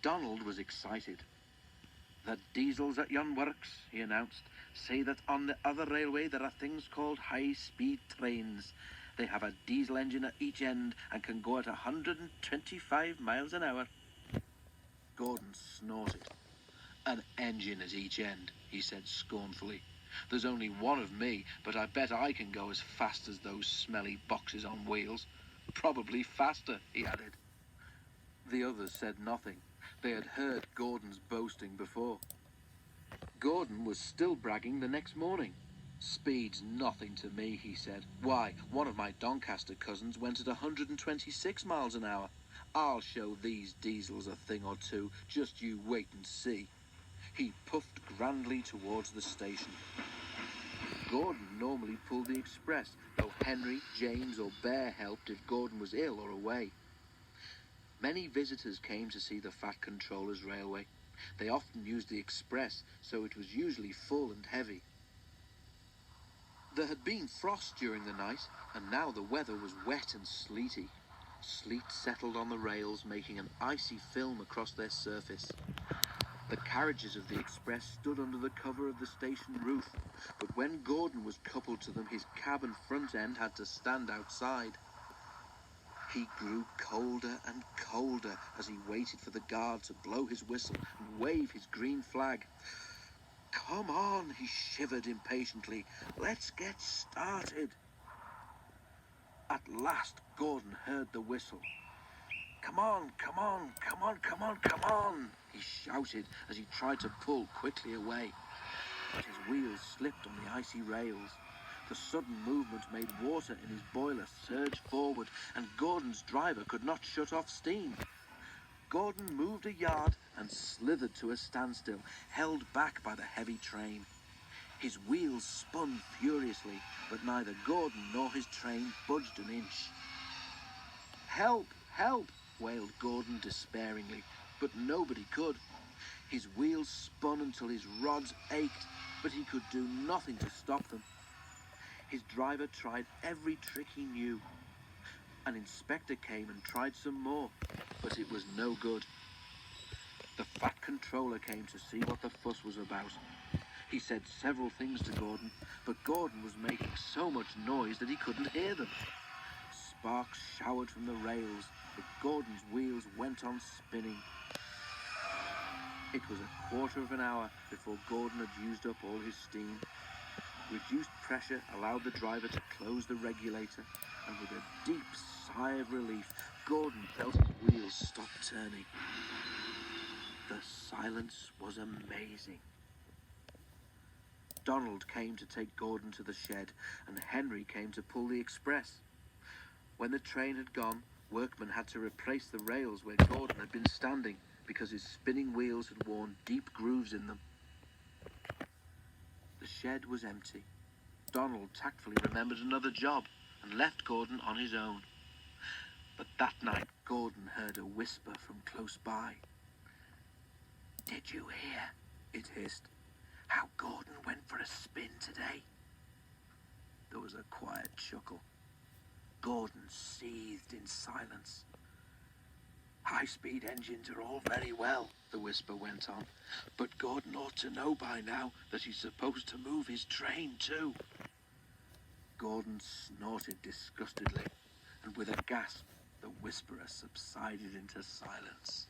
Donald was excited. "The diesels at yon works," he announced, "say that on the other railway there are things called high-speed trains. They have a diesel engine at each end and can go at 125 miles an hour. Gordon snorted. "An engine at each end," he said scornfully. "There's only one of me, but I bet I can go as fast as those smelly boxes on wheels. Probably faster," he added. The others said nothing. They had heard Gordon's boasting before. Gordon was still bragging the next morning. "Speed's nothing to me," he said. "Why, one of my Doncaster cousins went at 126 miles an hour. I'll show these diesels a thing or two. Just you wait and see." He puffed grandly towards the station. Gordon normally pulled the express, though Henry, James or Bear helped if Gordon was ill or away. Many visitors came to see the Fat Controller's railway. They often used the express, so it was usually full and heavy. There had been frost during the night, and now the weather was wet and sleety. Sleet settled on the rails, making an icy film across their surface. The carriages of the express stood under the cover of the station roof, but when Gordon was coupled to them, his cab and front end had to stand outside. He grew colder and colder as he waited for the guard to blow his whistle and wave his green flag. "Come on," he shivered impatiently. "Let's get started." At last Gordon heard the whistle. "Come on, come on, come on, come on, come on," he shouted as he tried to pull quickly away. But his wheels slipped on the icy rails. The sudden movement made water in his boiler surge forward, and Gordon's driver could not shut off steam. Gordon moved a yard and slithered to a standstill, held back by the heavy train. His wheels spun furiously, but neither Gordon nor his train budged an inch. "Help! Help!" wailed Gordon despairingly, but nobody could. His wheels spun until his rods ached, but he could do nothing to stop them. His driver tried every trick he knew. An inspector came and tried some more, but it was no good. The Fat Controller came to see what the fuss was about. He said several things to Gordon, but Gordon was making so much noise that he couldn't hear them. Sparks showered from the rails, but Gordon's wheels went on spinning. It was a quarter of an hour before Gordon had used up all his steam. Reduced pressure allowed the driver to close the regulator, and with a deep sigh of relief, Gordon felt his wheels stop turning. The silence was amazing. Donald came to take Gordon to the shed, and Henry came to pull the express. When the train had gone, workmen had to replace the rails where Gordon had been standing because his spinning wheels had worn deep grooves in them. The shed was empty. Donald tactfully remembered another job and left Gordon on his own. But that night, Gordon heard a whisper from close by. "Did you hear?" it hissed. "How Gordon went for a spin today?" There was a quiet chuckle. Gordon seethed in silence. "High-speed engines are all very well," the whisper went on, "but Gordon ought to know by now that he's supposed to move his train too." Gordon snorted disgustedly, and with a gasp, the whisperer subsided into silence.